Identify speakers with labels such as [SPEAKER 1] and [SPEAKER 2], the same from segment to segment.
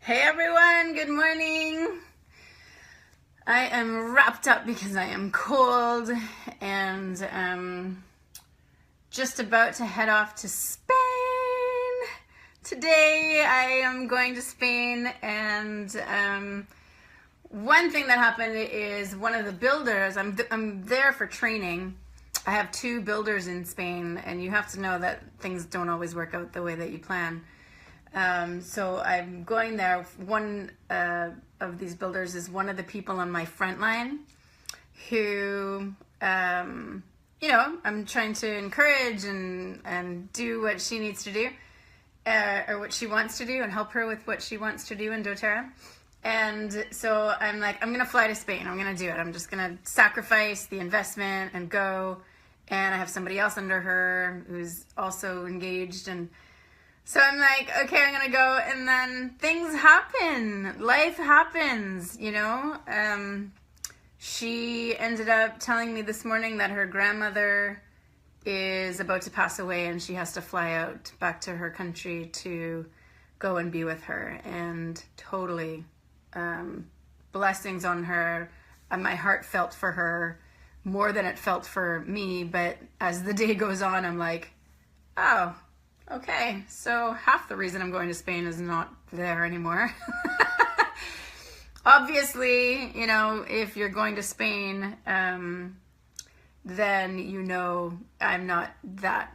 [SPEAKER 1] Hey everyone, good morning. I am wrapped up because I am cold and just about to head off to Spain. Today I am going to Spain and one thing that happened is one of the builders, I'm there for training. I have two builders in Spain and you have to know that things don't always work out the way that you plan. So I'm going there. One of these builders is one of the people on my front line who, I'm trying to encourage and do what she needs to do, or what she wants to do, and help her with what she wants to do in doTERRA. And so I'm like, I'm going to fly to Spain. I'm going to do it. I'm just going to sacrifice the investment and go. And I have somebody else under her who's also engaged, and so I'm like, okay, I'm going to go, and then things happen. Life happens, She ended up telling me this morning that her grandmother is about to pass away, and she has to fly out back to her country to go and be with her, and totally blessings on her. My heart felt for her more than it felt for me, but as the day goes on, I'm like, oh, okay, so half the reason I'm going to Spain is not there anymore. Obviously, if you're going to Spain, then I'm not that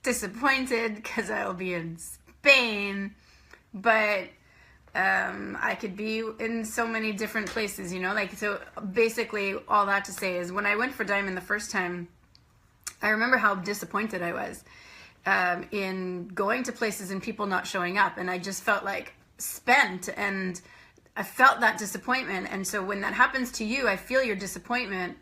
[SPEAKER 1] disappointed because I'll be in Spain, but I could be in so many different places, so basically all that to say is when I went for Diamond the first time, I remember how disappointed I was in going to places and people not showing up, and I just felt like spent, and I felt that disappointment. And so when that happens to you, I feel your disappointment,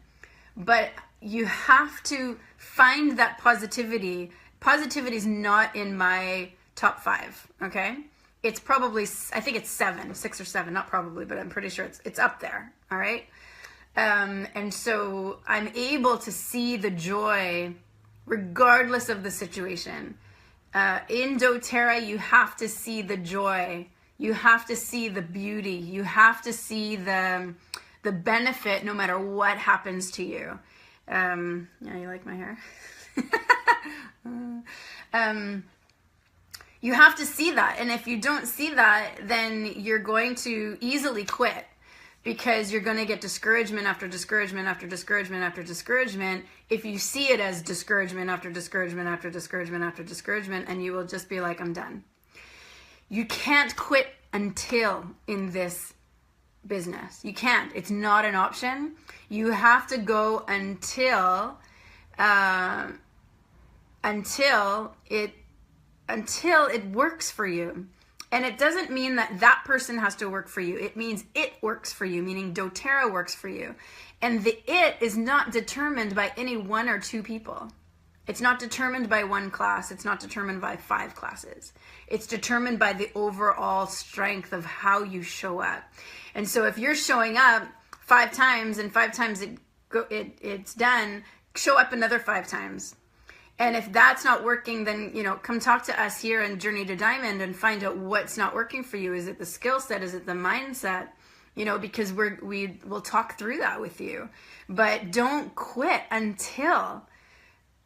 [SPEAKER 1] but you have to find that positivity. Positivity is not in my top 5, okay? It's probably, I think it's 6 or 7, not probably, but I'm pretty sure it's up there, all right? And so I'm able to see the joy regardless of the situation. In doTERRA, you have to see the joy. You have to see the beauty. You have to see the benefit no matter what happens to you. Yeah, you like my hair? You have to see that. And if you don't see that, then you're going to easily quit, because you're going to get discouragement after discouragement after discouragement after discouragement if you see it as discouragement after discouragement after discouragement after discouragement, and you will just be like, I'm done. You can't quit until in this business. You can't. It's not an option. You have to go until it works for you. And it doesn't mean that person has to work for you. It means it works for you, meaning doTERRA works for you. And the it is not determined by any 1 or 2 people. It's not determined by 1 class. It's not determined by 5 classes. It's determined by the overall strength of how you show up. And so if you're showing up 5 times and 5 times it's done, show up another 5 times. And if that's not working, then, come talk to us here in Journey to Diamond and find out what's not working for you. Is it the skill set? Is it the mindset? Because we'll talk through that with you. But don't quit until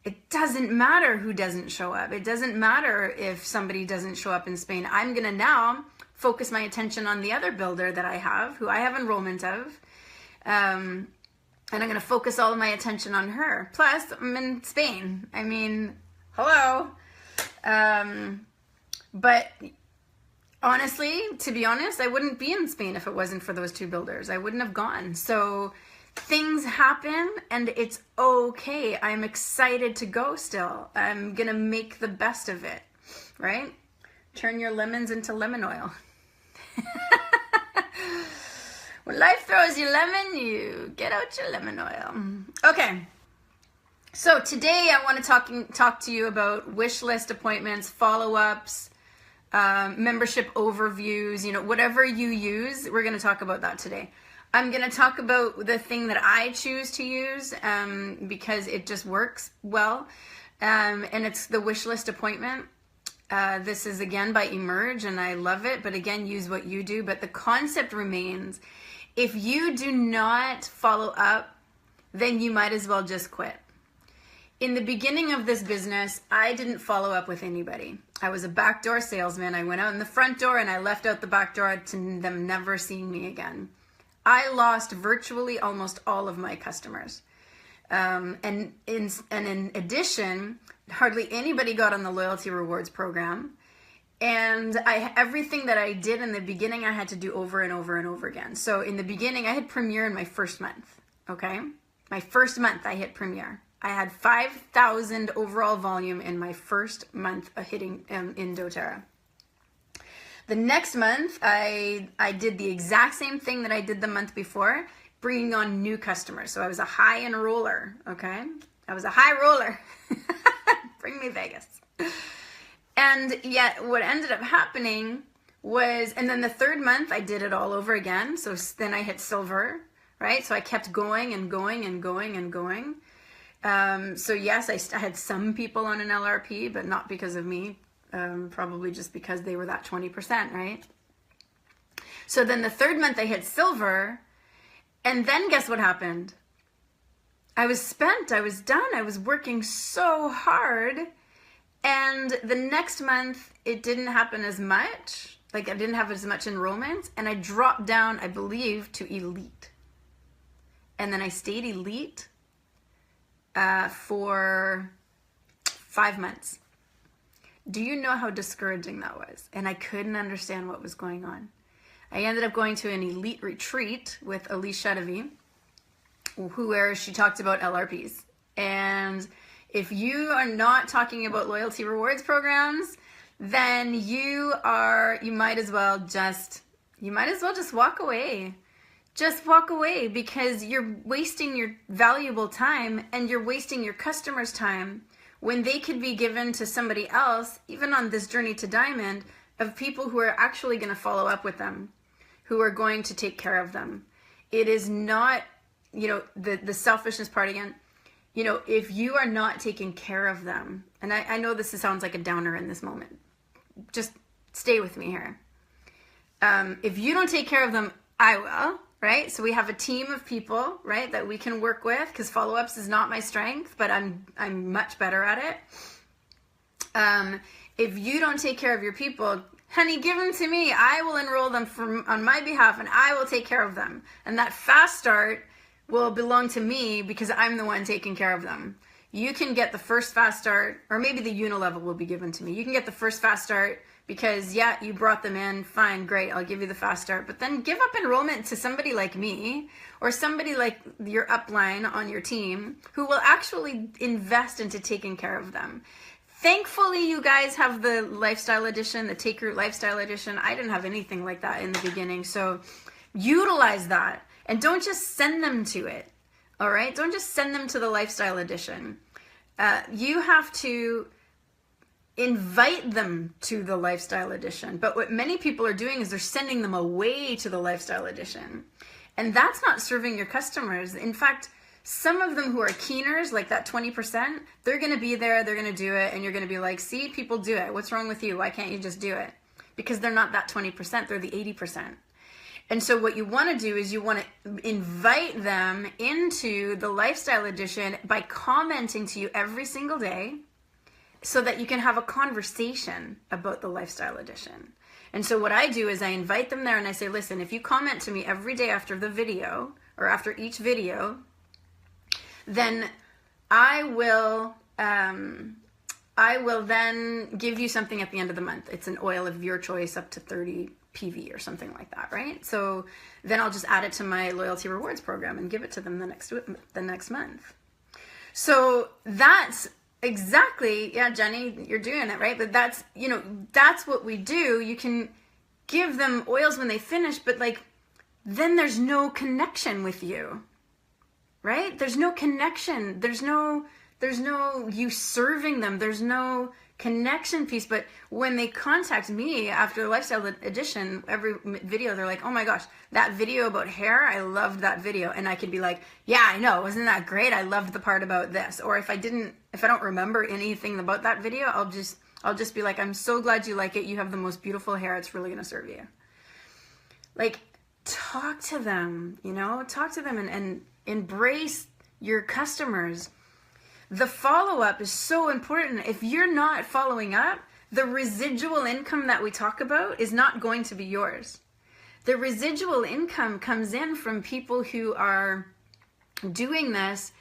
[SPEAKER 1] it doesn't matter who doesn't show up. It doesn't matter if somebody doesn't show up in Spain. I'm going to now focus my attention on the other builder that I have, who I have enrollment of. And I'm going to focus all of my attention on her. Plus, I'm in Spain. I mean, hello. But honestly, to be honest, I wouldn't be in Spain if it wasn't for those 2 builders. I wouldn't have gone. So things happen, and it's okay. I'm excited to go still. I'm going to make the best of it, right? Turn your lemons into lemon oil. When life throws you lemon, you get out your lemon oil. Okay, so today I want to talk to you about wish list appointments, follow-ups, membership overviews, whatever you use, we're going to talk about that today. I'm going to talk about the thing that I choose to use because it just works well, and it's the wish list appointment. This is again by Emerge, and I love it, but again, use what you do. But the concept remains, if you do not follow up, then you might as well just quit. In the beginning of this business, I didn't follow up with anybody. I was a backdoor salesman. I went out in the front door and I left out the back door to them never seeing me again. I lost virtually almost all of my customers. And in addition, hardly anybody got on the loyalty rewards program. And everything that I did in the beginning, I had to do over and over and over again. So in the beginning, I had Premier in my first month, okay? My first month, I hit Premier. I had 5,000 overall volume in my first month of hitting in doTERRA. The next month, I did the exact same thing that I did the month before, bringing on new customers. So I was a high enroller, okay? I was a high roller. Bring me Vegas. And yet what ended up happening was, and then the third month I did it all over again. So then I hit silver, right? So I kept going and going and going and going. So yes, I had some people on an LRP, but not because of me. Probably just because they were that 20%, right? So then the third month I hit silver, and then guess what happened? I was spent, I was done, I was working so hard, and the next month it didn't happen as much, like I didn't have as much enrollment, and I dropped down, I believe, to elite. And then I stayed elite for 5 months. Do you know how discouraging that was? And I couldn't understand what was going on. I ended up going to an elite retreat with Elise Chedevy, where she talked about LRPs. And if you are not talking about loyalty rewards programs, then you might as well just walk away. Just walk away, because you're wasting your valuable time and you're wasting your customers' time when they could be given to somebody else, even on this journey to diamond, of people who are actually going to follow up with them, who are going to take care of them. It is not, the selfishness part again. If you are not taking care of them, and I know this sounds like a downer in this moment, just stay with me here. If you don't take care of them, I will. Right? So we have a team of people, right, that we can work with, because follow-ups is not my strength, but I'm much better at it. If you don't take care of your people, honey, give them to me. I will enroll them on my behalf, and I will take care of them. And that fast start will belong to me because I'm the one taking care of them. You can get the first fast start, or maybe the unilevel will be given to me. You can get the first fast start because, yeah, you brought them in, fine, great, I'll give you the fast start. But then give up enrollment to somebody like me, or somebody like your upline on your team, who will actually invest into taking care of them. Thankfully, you guys have the lifestyle edition, the Take Root lifestyle edition. I didn't have anything like that in the beginning. So utilize that, and don't just send them to it. All right? Don't just send them to the lifestyle edition. You have to invite them to the lifestyle edition. But what many people are doing is they're sending them away to the lifestyle edition. And that's not serving your customers. In fact, some of them who are keeners, like that 20%, they're going to be there, they're going to do it, and you're going to be like, see, people do it. What's wrong with you? Why can't you just do it? Because they're not that 20%, they're the 80%. And so what you want to do is you want to invite them into the lifestyle edition by commenting to you every single day, so that you can have a conversation about the lifestyle edition. And so what I do is I invite them there and I say, listen, if you comment to me every day after the video, or after each video, then I will then give you something at the end of the month. It's an oil of your choice, up to 30 PV or something like that, right? So then I'll just add it to my loyalty rewards program and give it to them the next month. So that's exactly, yeah, Jenny, you're doing it, right? But that's, that's what we do. You can give them oils when they finish, but then there's no connection with you, right? There's no connection. There's no you serving them. There's no connection piece. But when they contact me after the lifestyle edition, every video, they're like, oh my gosh, that video about hair, I loved that video. And I could be like, yeah, I know, wasn't that great? I loved the part about this. Or if I don't remember anything about that video, I'll just be like, I'm so glad you like it. You have the most beautiful hair. It's really going to serve you. Like, talk to them, you know, talk to them and embrace your customers. The follow-up is so important. If you're not following up, the residual income that we talk about is not going to be yours. The residual income comes in from people who are doing this,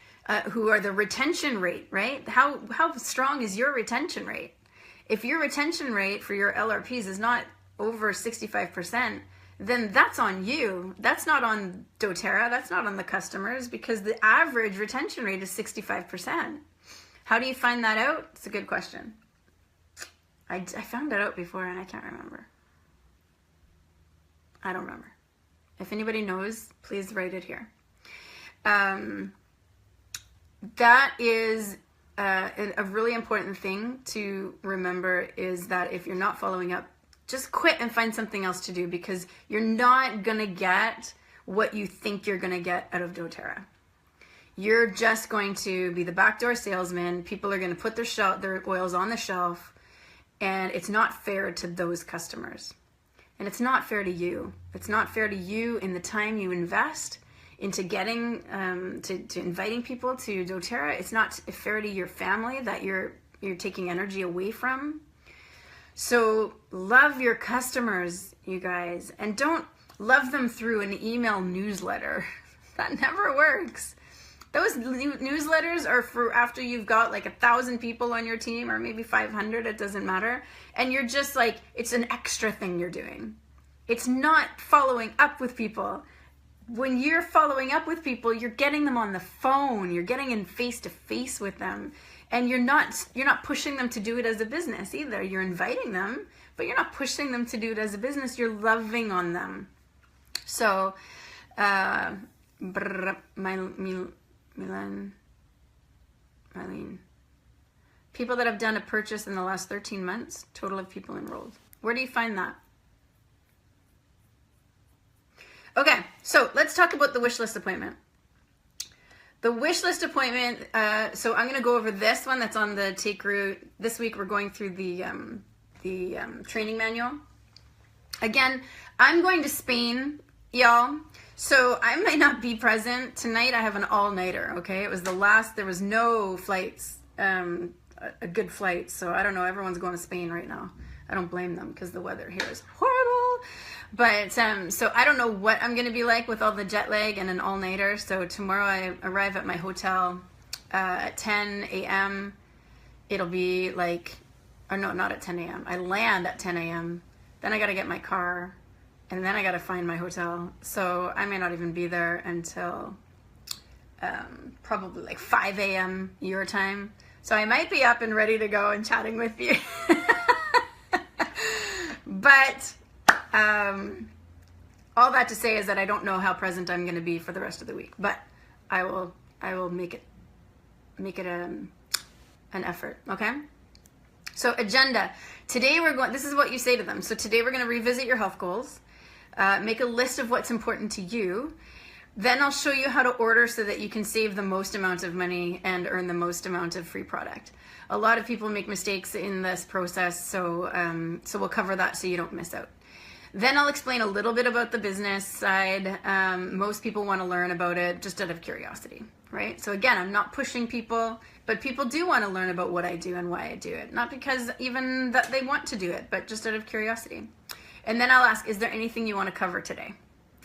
[SPEAKER 1] who are the retention rate, right? How strong is your retention rate? If your retention rate for your LRPs is not over 65%, then that's on you. That's not on doTERRA. That's not on the customers, because the average retention rate is 65%. How do you find that out? It's a good question. I found that out before and I can't remember. I don't remember. If anybody knows, please write it here. That is a really important thing to remember, is that if you're not following up, just quit and find something else to do, because you're not going to get what you think you're going to get out of doTERRA. You're just going to be the backdoor salesman. People are going to put their oils on the shelf, and it's not fair to those customers. And it's not fair to you. It's not fair to you in the time you invest into getting, to inviting people to doTERRA. It's not fair to your family that you're taking energy away from. So love your customers, you guys, and don't love them through an email newsletter. That never works. Those newsletters are for after you've got like 1,000 people on your team, or maybe 500, it doesn't matter. And you're just like, it's an extra thing you're doing. It's not following up with people. When you're following up with people, you're getting them on the phone, you're getting in face to face with them. And you're not pushing them to do it as a business either. You're inviting them, but you're not pushing them to do it as a business. You're loving on them. So, Mylene. People that have done a purchase in the last 13 months, total of people enrolled. Where do you find that? Okay, so let's talk about the wish list appointment. The wish list appointment, so I'm going to go over this one that's on the Take Root. This week we're going through the training manual. Again, I'm going to Spain, y'all. So I might not be present. Tonight I have an all-nighter, okay? It was the last, there was no flights, a good flight. So I don't know, everyone's going to Spain right now. I don't blame them because the weather here is horrible. But so I don't know what I'm going to be like with all the jet lag and an all-nighter. So tomorrow I arrive at my hotel at 10 a.m. It'll be like, or no, not at 10 a.m. I land at 10 a.m. Then I got to get my car, and then I got to find my hotel. So I may not even be there until probably like 5 a.m. your time. So I might be up and ready to go and chatting with you. But all that to say is that I don't know how present I'm going to be for the rest of the week, but I will make it an effort. Okay. So agenda today, this is what you say to them. So today we're going to revisit your health goals, make a list of what's important to you. Then I'll show you how to order so that you can save the most amount of money and earn the most amount of free product. A lot of people make mistakes in this process, so we'll cover that so you don't miss out. Then I'll explain a little bit about the business side. Most people want to learn about it just out of curiosity, right? So again, I'm not pushing people, but people do want to learn about what I do and why I do it. Not because even that they want to do it, but just out of curiosity. And then I'll ask, is there anything you want to cover today?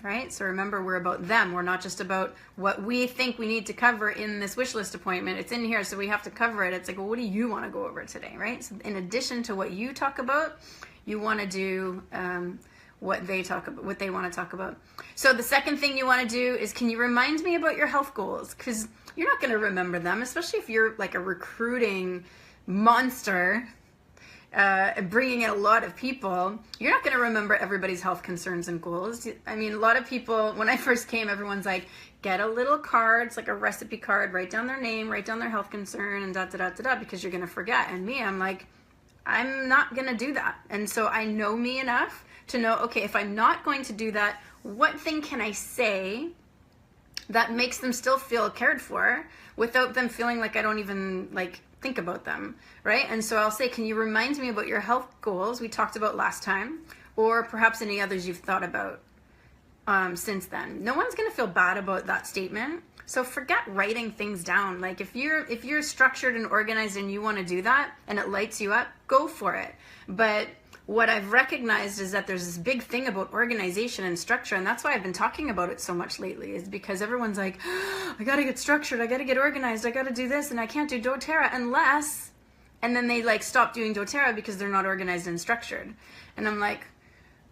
[SPEAKER 1] Right? So remember, we're about them. We're not just about what we think we need to cover in this wish list appointment. It's in here, so we have to cover it. It's like, well, what do you want to go over today, right? So in addition to what you talk about, you want to do what they talk about, what they want to talk about. So the second thing you want to do is, can you remind me about your health goals? Because you're not going to remember them, especially if you're like a recruiting monster. Bringing in a lot of people, you're not going to remember everybody's health concerns and goals. I mean, a lot of people, when I first came, everyone's like, get a little card, it's like a recipe card, write down their name, write down their health concern, and da-da-da-da-da, because you're going to forget. And me, I'm like, I'm not going to do that. And so I know me enough to know, okay, if I'm not going to do that, what thing can I say that makes them still feel cared for without them feeling like I don't even, like, think about them, right? And so I'll say, can you remind me about your health goals we talked about last time, or perhaps any others you've thought about since then? No one's going to feel bad about that statement. So forget writing things down. Like if you're structured and organized and you want to do that and it lights you up, go for it. But what I've recognized is that there's this big thing about organization and structure, and that's why I've been talking about it so much lately, is because everyone's like, oh, I gotta get structured, I gotta get organized, I gotta do this, and I can't do doTERRA unless, and then they like stop doing doTERRA because they're not organized and structured. And I'm like,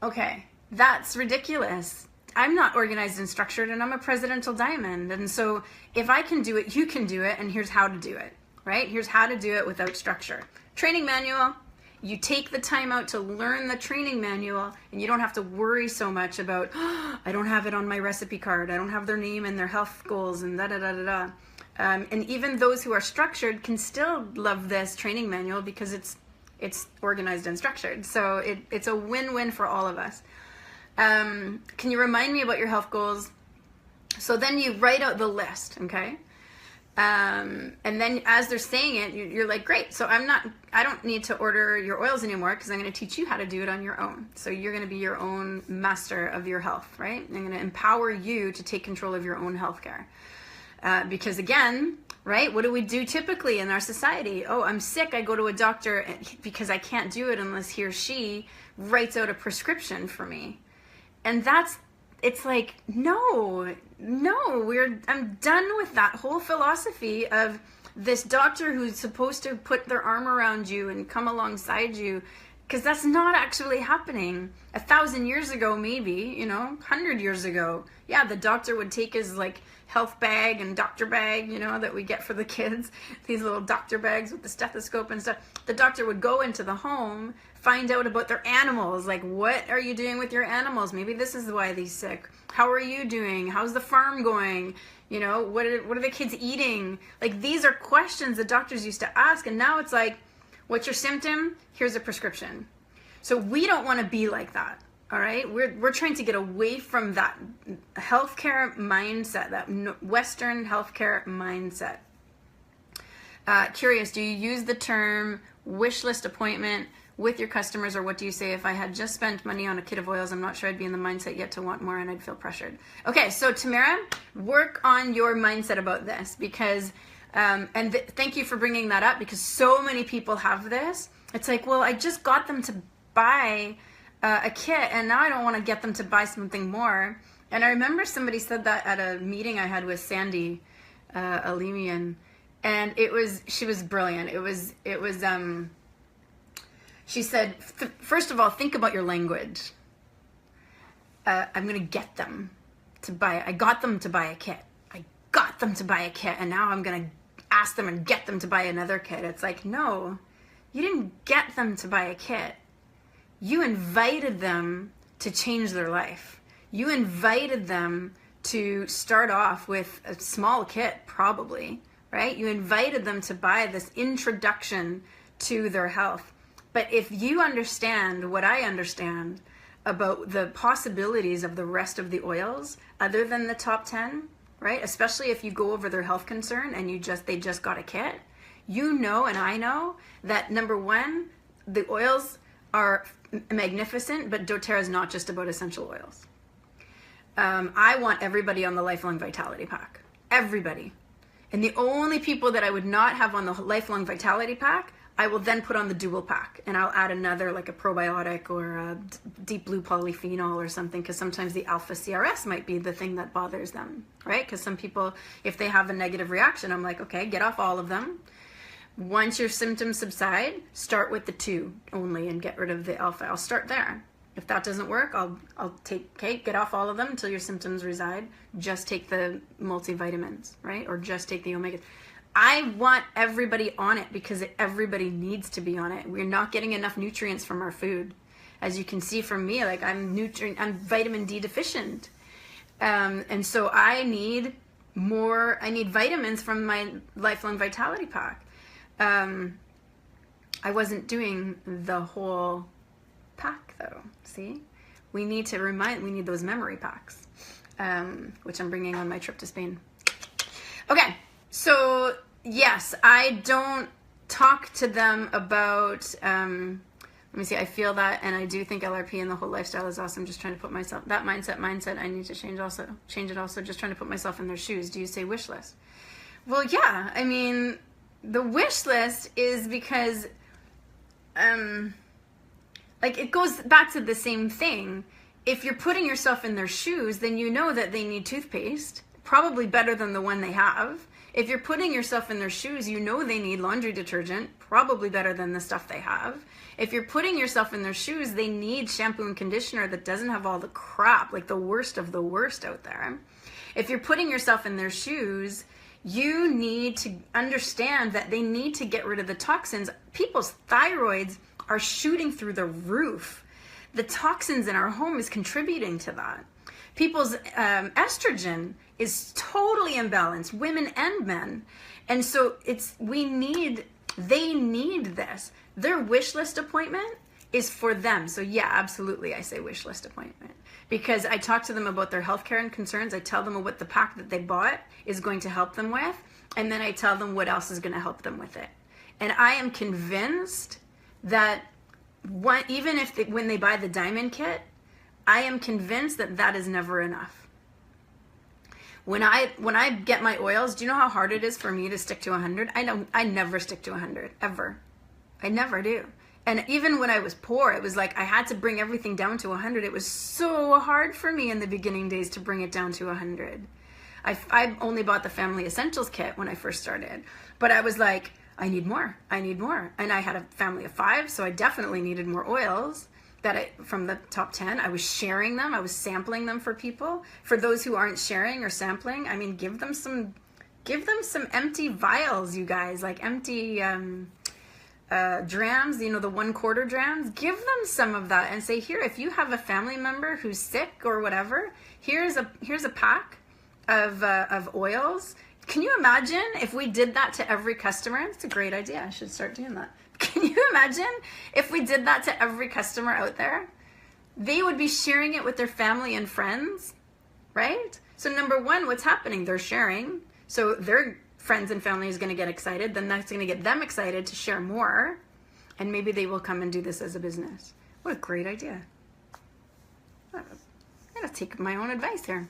[SPEAKER 1] okay, that's ridiculous. I'm not organized and structured, and I'm a presidential diamond. And so if I can do it, you can do it, and here's how to do it, right? Here's how to do it without structure. Training manual. You take the time out to learn the training manual, and you don't have to worry so much about, oh, I don't have it on my recipe card, I don't have their name and their health goals and da-da-da-da-da. And even those who are structured can still love this training manual because it's organized and structured. So it's a win-win for all of us. Can you remind me about your health goals? So then you write out the list, okay? And then as they're saying it, you're like, great. So I don't need to order your oils anymore because I'm going to teach you how to do it on your own. So you're going to be your own master of your health, right? I'm going to empower you to take control of your own healthcare. Because again, right, what do we do typically in our society? Oh, I'm sick. I go to a doctor because I can't do it unless he or she writes out a prescription for me. And it's like, no, I'm done with that whole philosophy of this doctor who's supposed to put their arm around you and come alongside you, because that's not actually happening. 1,000 years ago, maybe, 100 years ago, yeah, the doctor would take his like health bag and doctor bag, that we get for the kids, these little doctor bags with the stethoscope and stuff. The doctor would go into the home, find out about their animals, like, what are you doing with your animals? Maybe this is why they're sick. How are you doing? How's the farm going? What are the kids eating? Like, these are questions the doctors used to ask, and now it's like, what's your symptom? Here's a prescription. So we don't want to be like that. All right, we're trying to get away from that healthcare mindset, that Western healthcare mindset. Curious, do you use the term wish list appointment with your customers, or what do you say? If I had just spent money on a kit of oils, I'm not sure I'd be in the mindset yet to want more, and I'd feel pressured. Okay, so Tamara, work on your mindset about this, because, thank you for bringing that up, because so many people have this. It's like, well, I just got them to buy a kit, and now I don't want to get them to buy something more. And I remember somebody said that at a meeting I had with Sandy Alemian, and she was brilliant. She said, first of all, think about your language. I'm going to get them to buy, I got them to buy a kit. I got them to buy a kit, and now I'm going to ask them and get them to buy another kit. It's like, no, you didn't get them to buy a kit. You invited them to change their life. You invited them to start off with a small kit, probably, right? You invited them to buy this introduction to their health. But if you understand what I understand about the possibilities of the rest of the oils, other than the top 10, right? Especially if you go over their health concern and they just got a kit, and I know that number one, the oils are magnificent, but doTERRA is not just about essential oils. I want everybody on the Lifelong Vitality Pack. Everybody. And the only people that I would not have on the Lifelong Vitality Pack, I will then put on the dual pack, and I'll add another, like a probiotic or a deep blue polyphenol or something, because sometimes the alpha CRS might be the thing that bothers them, right? Because some people, if they have a negative reaction, I'm like, okay, get off all of them. Once your symptoms subside, start with the 2 only and get rid of the alpha. I'll start there. If that doesn't work, I'll get off all of them until your symptoms reside. Just take the multivitamins, right? Or just take the omega. I want everybody on it because everybody needs to be on it. We're not getting enough nutrients from our food. As you can see from me, like I'm vitamin D deficient. And so I need vitamins from my Lifelong Vitality Pack. I wasn't doing the whole pack though. See, we need those memory packs, which I'm bringing on my trip to Spain. Okay, so yes, I don't talk to them about, let me see, I feel that, and I do think LRP and the whole lifestyle is awesome. Just trying to put myself, that mindset, I need to change it also, just trying to put myself in their shoes. Do you say wish list? Well, yeah, I mean, the wish list is because, like, it goes back to the same thing. If you're putting yourself in their shoes, then you know that they need toothpaste, probably better than the one they have. If you're putting yourself in their shoes, you know they need laundry detergent, probably better than the stuff they have. If you're putting yourself in their shoes, they need shampoo and conditioner that doesn't have all the crap, like the worst of the worst out there. If you're putting yourself in their shoes, you need to understand that they need to get rid of the toxins. People's thyroids are shooting through the roof. The toxins in our home is contributing to that. People's estrogen is totally imbalanced, women and men. And so they need this. Their wish list appointment is for them. So yeah, absolutely, I say wish list appointment. Because I talk to them about their healthcare and concerns. I tell them what the pack that they bought is going to help them with. And then I tell them what else is going to help them with it. And I am convinced that even when they buy the diamond kit, I am convinced that that is never enough. When I get my oils, do you know how hard it is for me to stick to 100? I never stick to 100, ever. I never do. And even when I was poor, it was like I had to bring everything down to 100. It was so hard for me in the beginning days to bring it down to 100. I only bought the Family Essentials kit when I first started. But I was like, I need more. And I had a family of 5, so I definitely needed more oils from the top 10. I was sharing them. I was sampling them for people. For those who aren't sharing or sampling, I mean, give them some empty vials, you guys, like empty drams, you know, the 1/4 drams. Give them some of that and say, here, if you have a family member who's sick or whatever, here's a pack of oils. Can you imagine if we did that to every customer? It's a great idea. I should start doing that. Can you imagine if we did that to every customer out there? They would be sharing it with their family and friends, right? So number one, what's happening? They're sharing. So their friends and family is going to get excited. Then that's going to get them excited to share more. And maybe they will come and do this as a business. What a great idea. I gotta take my own advice here.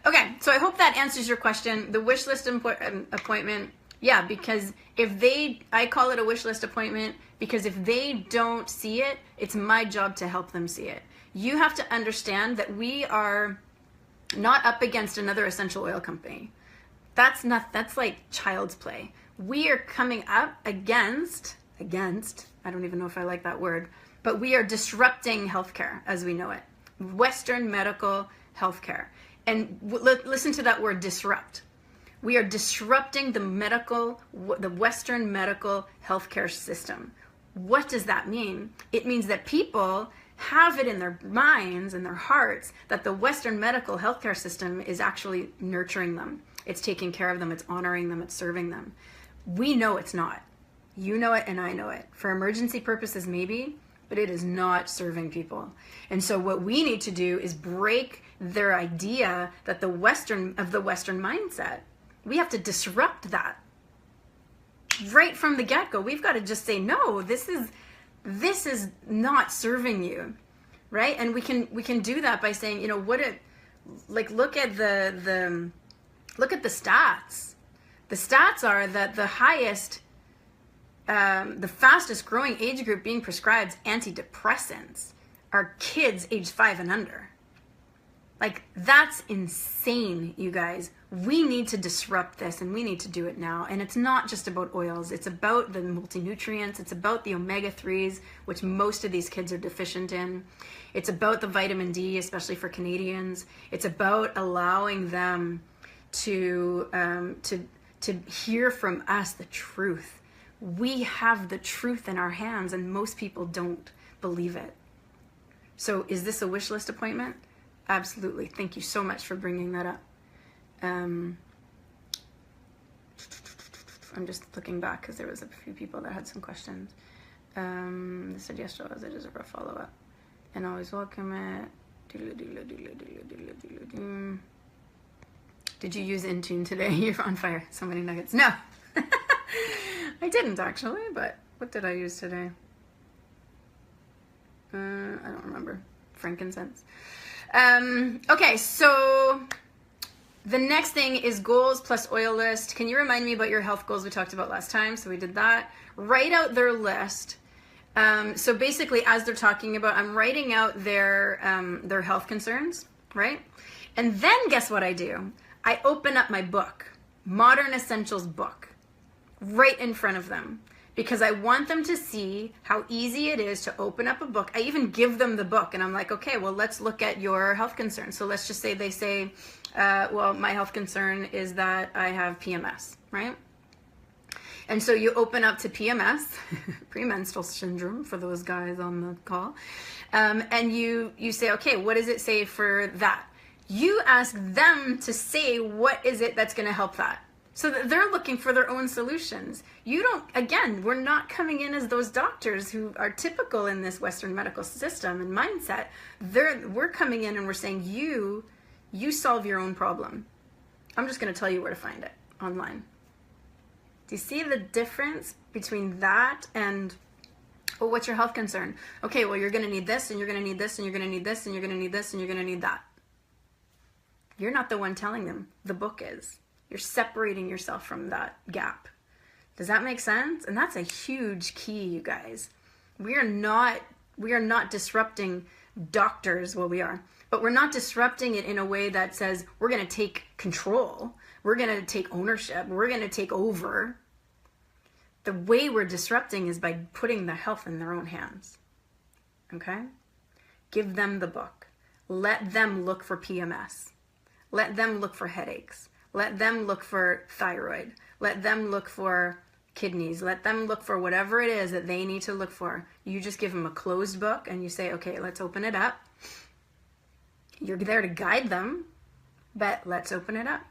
[SPEAKER 1] Okay, so I hope that answers your question. The wish list appointment, yeah, because I call it a wish list appointment because if they don't see it, it's my job to help them see it. You have to understand that we are not up against another essential oil company. That's like child's play. We are coming up against, I don't even know if I like that word, but we are disrupting healthcare as we know it. Western medical healthcare. And listen to that word, disrupt. We are disrupting the Western medical healthcare system. What does that mean? It means that people have it in their minds and their hearts that the Western medical healthcare system is actually nurturing them. It's taking care of them. It's honoring them. It's serving them. We know it's not. You know it and I know it. For emergency purposes, maybe, but it is not serving people. And so what we need to do is break their idea that the Western mindset. We have to disrupt that right from the get-go. We've got to just say, no, this is not serving you, right? And we can do that by saying, you know, look at the stats. The stats are that the fastest growing age group being prescribed antidepressants are kids aged 5 and under. Like, that's insane, you guys. We need to disrupt this, and we need to do it now. And it's not just about oils. It's about the multi-nutrients. It's about the omega-3s, which most of these kids are deficient in. It's about the vitamin D, especially for Canadians. It's about allowing them to hear from us the truth. We have the truth in our hands, and most people don't believe it. So is this a wish list appointment? Absolutely. Thank you so much for bringing that up. I'm just looking back because there was a few people that had some questions. They said yes, I deserve a follow-up. And always welcome it. Did you use Intune today? You're on fire. So many nuggets. No. I didn't actually, but what did I use today? I don't remember. Frankincense. Okay, so the next thing is goals plus oil list. Can you remind me about your health goals we talked about last time? So we did that. Write out their list. So basically, as they're talking about, I'm writing out their health concerns, right? And then guess what I do? I open up my book, Modern Essentials book, right in front of them, because I want them to see how easy it is to open up a book. I even give them the book, and I'm like, okay, well, let's look at your health concerns. So let's just say they say, well, my health concern is that I have PMS, right? And so you open up to PMS, premenstrual syndrome, for those guys on the call, and you say, okay, what does it say for that? You ask them to say what is it that's going to help that. So that they're looking for their own solutions. You don't, again, we're not coming in as those doctors who are typical in this Western medical system and mindset. We're coming in and we're saying, you solve your own problem. I'm just going to tell you where to find it online. Do you see the difference between that and, oh, what's your health concern? Okay, well, you're going to need this, and you're going to need this, and you're going to need this, and you're going to need this, and you're going to need that. You're not the one telling them. The book is. You're separating yourself from that gap. Does that make sense? And that's a huge key, you guys. We are not disrupting doctors. Well, we are. But we're not disrupting it in a way that says we're going to take control. We're going to take ownership. We're going to take over. The way we're disrupting is by putting the health in their own hands. Okay? Give them the book. Let them look for PMS. Let them look for headaches. Let them look for thyroid. Let them look for kidneys. Let them look for whatever it is that they need to look for. You just give them a closed book and you say, okay, let's open it up. You're there to guide them, but let's open it up.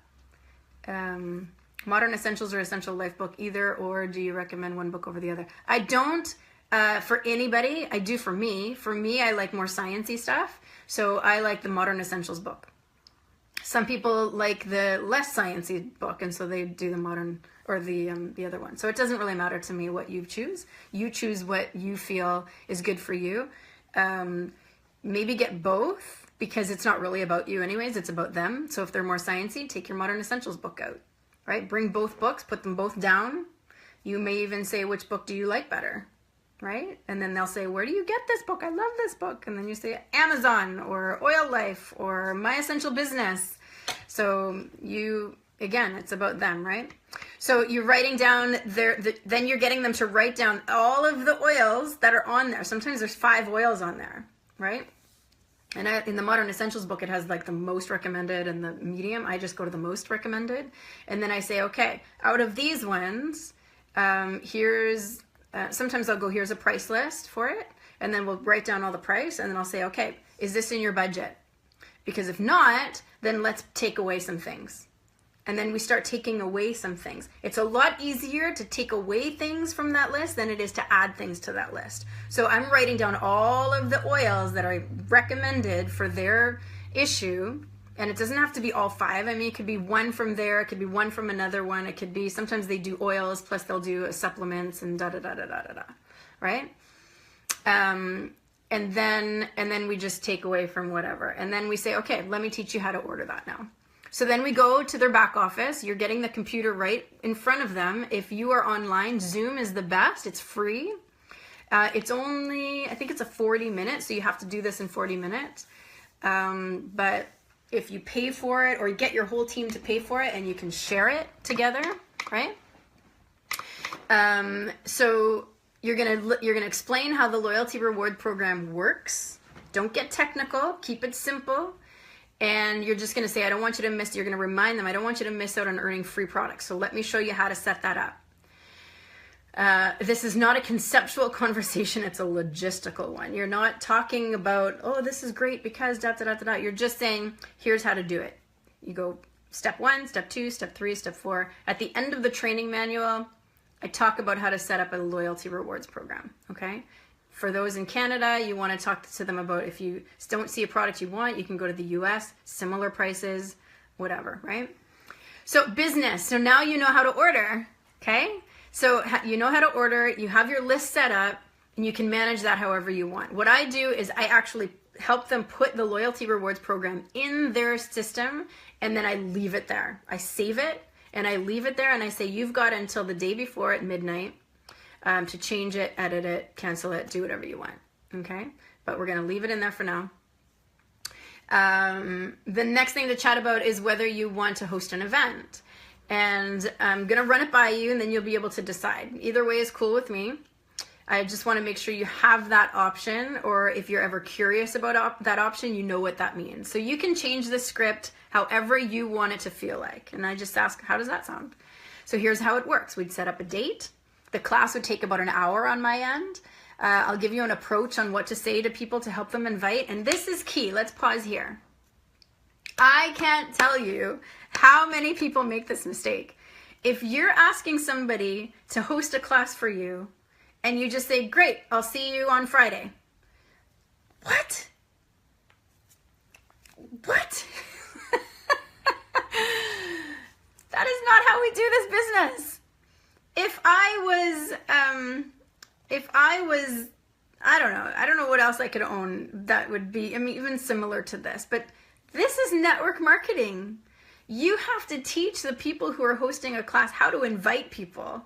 [SPEAKER 1] Modern Essentials or Essential Life book, either, or do you recommend one book over the other? I don't for anybody. I do for me. For me, I like more sciencey stuff. So I like the Modern Essentials book. Some people like the less sciencey book, and so they do the modern or the other one. So it doesn't really matter to me what you choose. You choose what you feel is good for you. Maybe get both, because it's not really about you anyways. It's about them. So if they're more sciencey, take your Modern Essentials book out, right? Bring both books, put them both down. You may even say, which book do you like better, right? And then they'll say, where do you get this book? I love this book. And then you say Amazon or Oil Life or My Essential Business. So again, it's about them, right? So you're writing down then you're getting them to write down all of the oils that are on there. Sometimes there's 5 oils on there, right? And in the Modern Essentials book, it has like the most recommended and the medium. I just go to the most recommended. And then I say, okay, out of these ones, sometimes I'll go, here's a price list for it. And then we'll write down all the price. And then I'll say, okay, is this in your budget? Because if not, then let's take away some things. And then we start taking away some things. It's a lot easier to take away things from that list than it is to add things to that list. So I'm writing down all of the oils that are recommended for their issue. And it doesn't have to be all 5. I mean, it could be one from there. It could be one from another one. It could be, sometimes they do oils, plus they'll do supplements and da-da-da-da-da-da-da, right? And then we just take away from whatever. And then we say, okay, let me teach you how to order that now. So then we go to their back office. You're getting the computer right in front of them. If you are online, Zoom is the best. It's free. It's only, I think it's a 40 minutes. So you have to do this in 40 minutes. But if you pay for it or get your whole team to pay for it and you can share it together, right? So you're gonna explain how the loyalty reward program works. Don't get technical. Keep it simple. And you're just going to say, I don't want you to miss, you're going to remind them, I don't want you to miss out on earning free products. So let me show you how to set that up. This is not a conceptual conversation. It's a logistical one. You're not talking about, oh, this is great because da, da, da, da, da. You're just saying, here's how to do it. You go step 1, step 2, step 3, step 4. At the end of the training manual, I talk about how to set up a loyalty rewards program. Okay. For those in Canada, you want to talk to them about, if you don't see a product you want, you can go to the US, similar prices, whatever, right? So business. So now you know how to order, okay? So you know how to order, you have your list set up, and you can manage that however you want. What I do is I actually help them put the loyalty rewards program in their system, and then I leave it there. I save it and I leave it there, and I say you've got until the day before at midnight to change it, edit it, cancel it, do whatever you want. Okay, but we're gonna leave it in there for now. The next thing to chat about is whether you want to host an event, and I'm gonna run it by you, and then you'll be able to decide. Either way is cool with me. I just want to make sure you have that option, or if you're ever curious about that option, you know what that means. So you can change the script however you want it to feel like. And I just ask, how does that sound? So here's how it works. We'd set up a date. The class would take about an hour on my end. I'll give you an approach on what to say to people to help them invite. And this is key. Let's pause here. I can't tell you how many people make this mistake. If you're asking somebody to host a class for you, and you just say, great, I'll see you on Friday. What? What? That is not how we do this business. If I don't know what else I could own that would be, even similar to this, but this is network marketing. You have to teach the people who are hosting a class how to invite people.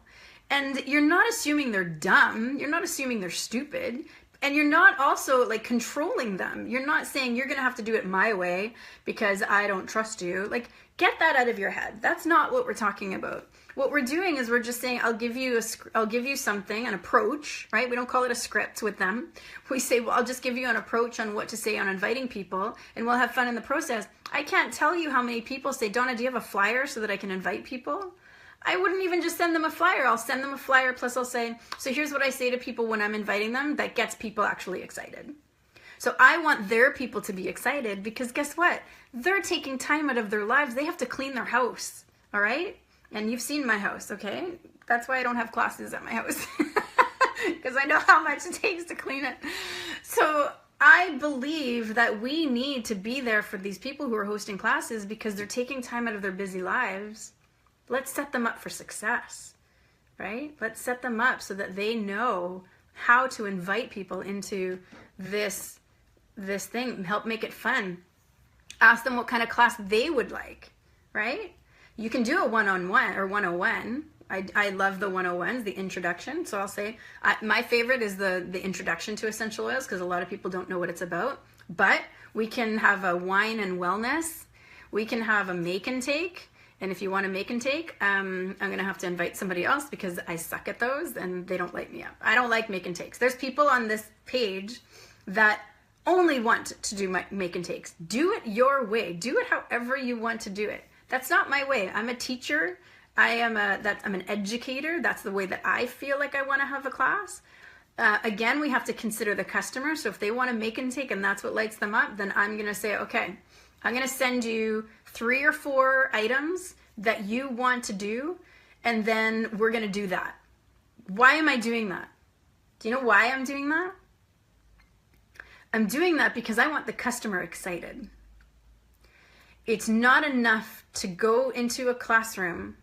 [SPEAKER 1] And you're not assuming they're dumb. You're not assuming they're stupid. And you're not also like controlling them. You're not saying you're going to have to do it my way because I don't trust you. Like, get that out of your head. That's not what we're talking about. What we're doing is we're just saying, I'll give you something, an approach, right? We don't call it a script with them. We say, well, I'll just give you an approach on what to say on inviting people, and we'll have fun in the process. I can't tell you how many people say, Donna, do you have a flyer so that I can invite people? I wouldn't even just send them a flyer. I'll send them a flyer, plus I'll say, so here's what I say to people when I'm inviting them that gets people actually excited. So I want their people to be excited because guess what? They're taking time out of their lives. They have to clean their house, all right? And you've seen my house, okay? That's why I don't have classes at my house because I know how much it takes to clean it. So I believe that we need to be there for these people who are hosting classes because they're taking time out of their busy lives. Let's set them up for success, right? Let's set them up so that they know how to invite people into this thing, help make it fun. Ask them what kind of class they would like, right? You can do a one-on-one or 101. I love the 101s, the introduction. So I'll say, my favorite is the introduction to essential oils because a lot of people don't know what it's about. But we can have a wine and wellness. We can have a make and take. And if you want to make and take, I'm going to have to invite somebody else because I suck at those and they don't light me up. I don't like make and takes. There's people on this page that only want to do make and takes. Do it your way. Do it however you want to do it. That's not my way. I'm a teacher. I'm an educator. That's the way that I feel like I want to have a class. Again, we have to consider the customer. So if they want to make and take and that's what lights them up, then I'm going to say, okay, I'm going to send you 3 or 4 items that you want to do, and then we're going to do that. Why am I doing that? Do you know why I'm doing that? I'm doing that because I want the customer excited. It's not enough to go into a classroom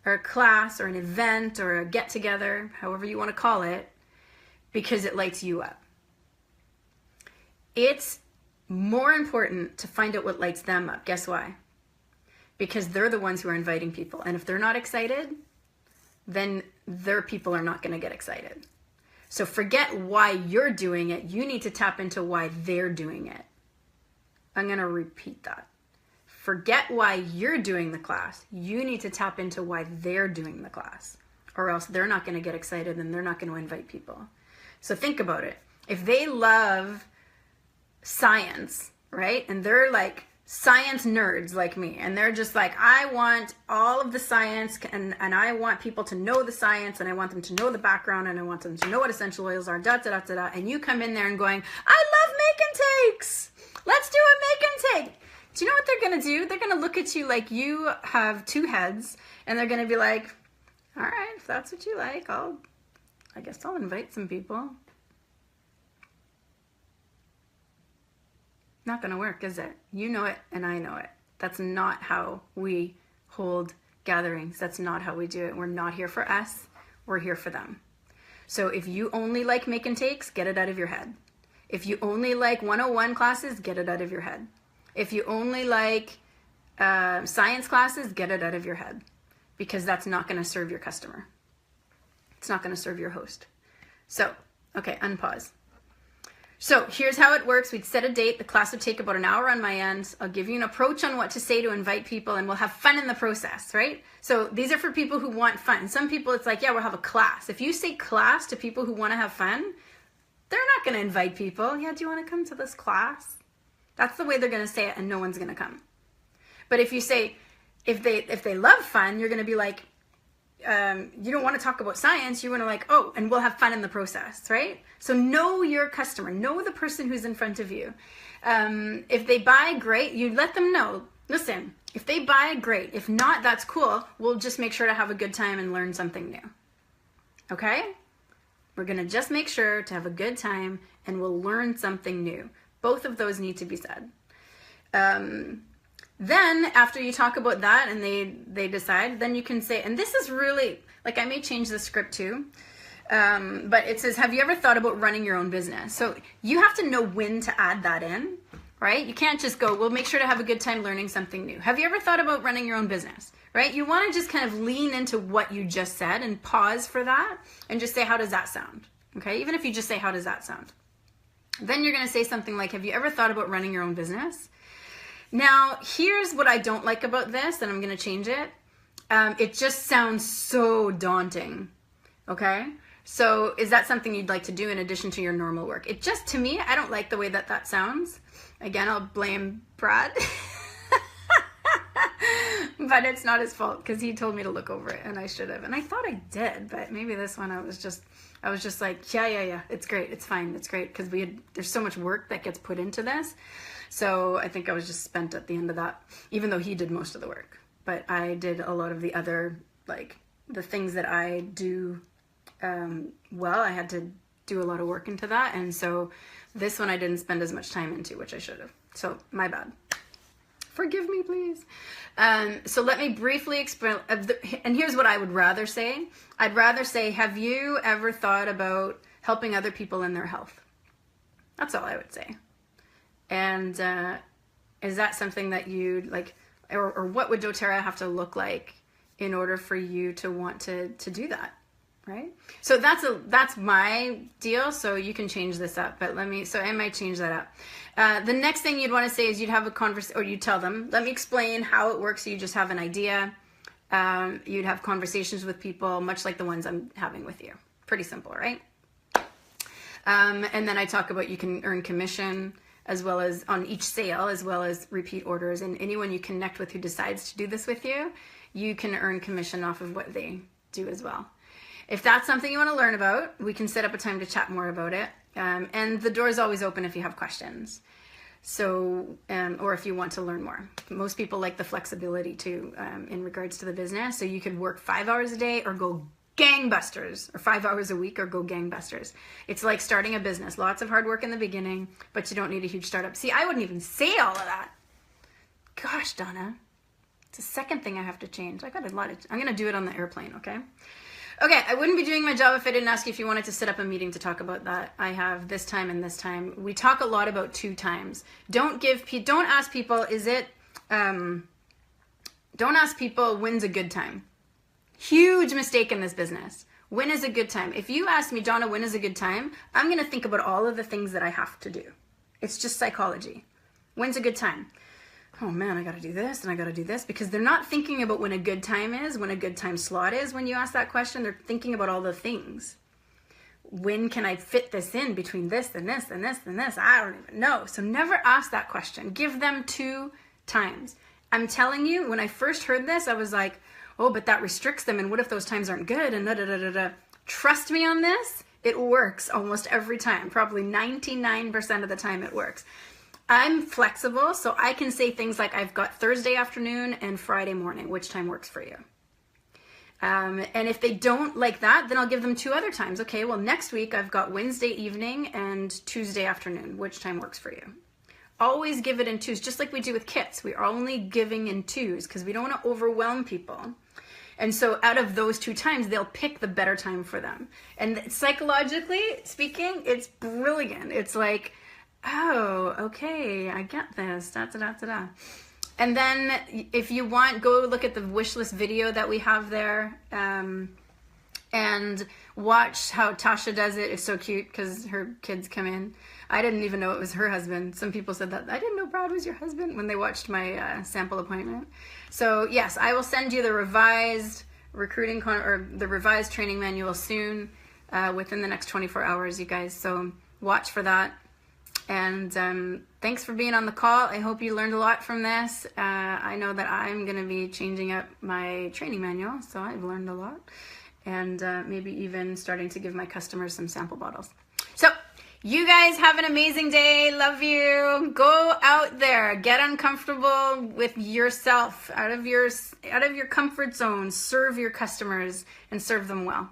[SPEAKER 1] or a class or an event or a get-together, however you want to call it, because it lights you up. It's more important to find out what lights them up. Guess why? Because they're the ones who are inviting people. And if they're not excited, then their people are not going to get excited. So forget why you're doing it. You need to tap into why they're doing it. I'm going to repeat that. Forget why you're doing the class. You need to tap into why they're doing the class. Or else they're not going to get excited and they're not going to invite people. So think about it. If they love science, right? And they're like science nerds like me. And they're just like, I want all of the science and I want people to know the science and I want them to know the background and I want them to know what essential oils are, da da da da da. And you come in there and going, I love make and takes. Let's do a make and take. Do you know what they're going to do? They're going to look at you like you have 2 heads and they're going to be like, all right, if that's what you like, I guess I'll invite some people. Not going to work, is it? You know it and I know it. That's not how we hold gatherings. That's not how we do it. We're not here for us. we're here for them. So if you only like make and takes, get it out of your head. If you only like 101 classes, get it out of your head. If you only like science classes, get it out of your head, because that's not going to serve your customer. It's not going to serve your host. So, okay, unpause. So here's how it works. We'd set a date. The class would take about an hour on my end. I'll give you an approach on what to say to invite people, and we'll have fun in the process, right? So these are for people who want fun. Some people, it's like, yeah, we'll have a class. If you say class to people who want to have fun, they're not going to invite people. Yeah, do you want to come to this class? That's the way they're going to say it, and no one's going to come. But if you say, if they love fun, you're going to be like, you don't want to talk about science. You want to like, oh, and we'll have fun in the process, right? So know your customer, know the person who's in front of you. If they buy, great. You let them know, listen, if they buy, great. If not, that's cool. We'll just make sure to have a good time and learn something new. Okay? We're going to just make sure to have a good time and we'll learn something new. Both of those need to be said. Then after you talk about that and they decide, then you can say, and this is really, like I may change the script too, but it says, have you ever thought about running your own business? So you have to know when to add that in, right? You can't just go, we'll make sure to have a good time learning something new. Have you ever thought about running your own business, right? You want to just kind of lean into what you just said and pause for that and just say, how does that sound? Okay, even if you just say, how does that sound? Then you're going to say something like, have you ever thought about running your own business? Now, here's what I don't like about this, and I'm going to change it. It just sounds so daunting, okay? So is that something you'd like to do in addition to your normal work? It just, to me, I don't like the way that that sounds. Again, I'll blame Brad. But it's not his fault because he told me to look over it, and I should have. And I thought I did, but maybe this one I was just like, yeah, it's great, it's fine, it's great, because there's so much work that gets put into this. So I think I was just spent at the end of that, even though he did most of the work. But I did a lot of the other, like, the things that I do well, I had to do a lot of work into that. And so this one I didn't spend as much time into, which I should have. So my bad. Forgive me, please. So let me briefly explain, and here's what I would rather say. I'd rather say, have you ever thought about helping other people in their health? That's all I would say. And is that something that you'd like, or what would doTERRA have to look like in order for you to want to do that, right? So that's my deal. So you can change this up, but so I might change that up. The next thing you'd want to say is you'd have a conversation, or you tell them, let me explain how it works so you just have an idea. You'd have conversations with people, much like the ones I'm having with you. Pretty simple, right? And then I talk about you can earn commission as well as on each sale, as well as repeat orders. And anyone you connect with who decides to do this with you, you can earn commission off of what they do as well. If that's something you want to learn about, we can set up a time to chat more about it. And the door is always open if you have questions. So, or if you want to learn more. Most people like the flexibility too, in regards to the business. So you could work 5 hours a day or go gangbusters, or 5 hours a week or go gangbusters. It's like starting a business. Lots of hard work in the beginning, but you don't need a huge startup. See, I wouldn't even say all of that. Gosh, Donna. It's the second thing I have to change. I'm going to do it on the airplane, okay? Okay, I wouldn't be doing my job if I didn't ask you if you wanted to set up a meeting to talk about that. I have this time and this time. We talk a lot about 2 times. Don't ask people, don't ask people when's a good time. Huge mistake in this business. When is a good time? If you ask me, Donna, when is a good time? I'm going to think about all of the things that I have to do. It's just psychology. When's a good time? Oh man, I got to do this and I got to do this, because they're not thinking about when a good time is, when a good time slot is. When you ask that question, they're thinking about all the things. When can I fit this in between this and this and this and this? I don't even know. So never ask that question. Give them 2 times. I'm telling you, when I first heard this, I was like, oh, but that restricts them, and what if those times aren't good, and da-da-da-da-da. Trust me on this, it works almost every time. Probably 99% of the time it works. I'm flexible, so I can say things like, I've got Thursday afternoon and Friday morning, which time works for you? And if they don't like that, then I'll give them 2 other times. Okay, well, next week I've got Wednesday evening and Tuesday afternoon, which time works for you? Always give it in 2s, just like we do with kits. We're only giving in 2s because we don't want to overwhelm people. And so out of those 2 times, they'll pick the better time for them. And psychologically speaking, it's brilliant. It's like, oh, okay, I get this, da da da da da. And then if you want, go look at the wish list video that we have there, and watch how Tasha does it. It's so cute because her kids come in. I didn't even know it was her husband. Some people said that. I didn't know Brad was your husband when they watched my sample appointment. So yes, I will send you the revised the revised training manual soon, within the next 24 hours, you guys. So watch for that. And thanks for being on the call. I hope you learned a lot from this. I know that I'm going to be changing up my training manual, so I've learned a lot. And maybe even starting to give my customers some sample bottles. So you guys have an amazing day. Love you. Go out there. Get uncomfortable with yourself, out of your comfort zone. Serve your customers and serve them well.